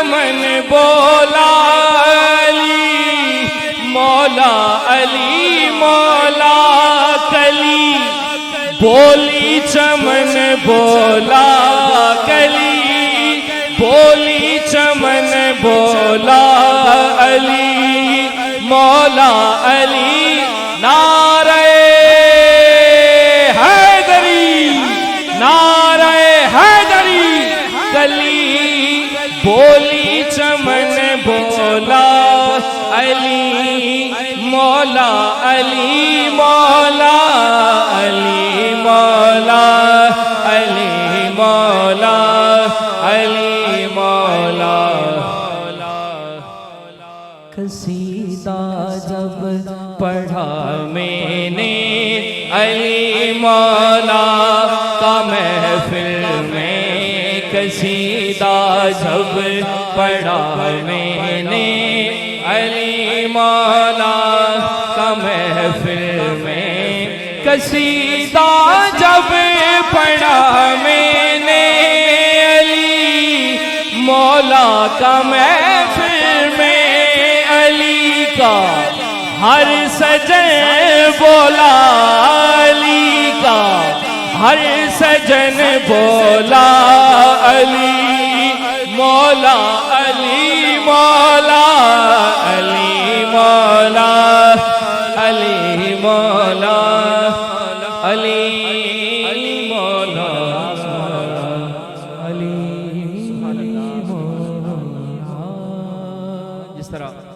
چمن بولا علی مولا علی مولا کلی بولی چمن بولا کلی بولی چمن بولا علی مولا علی نعرہ حیدری نعرہ حیدری کلی بولی چمن بولا علی مولا علی مولا علی مولا علی مولا علی مولا قصیدہ جب پڑھا میں نے علی مولا کا محفل میں قصیدہ جب پڑھا میں نے علی مولا کا محفل میں قصیدہ جب پڑھا میں نے علی مولا کا محفل میں علی کا ہر سجن بولا علی کا ہر سجن بولا علی مولا علی مولا علی مولا علی مولا علی مولا علی مولا. جس طرح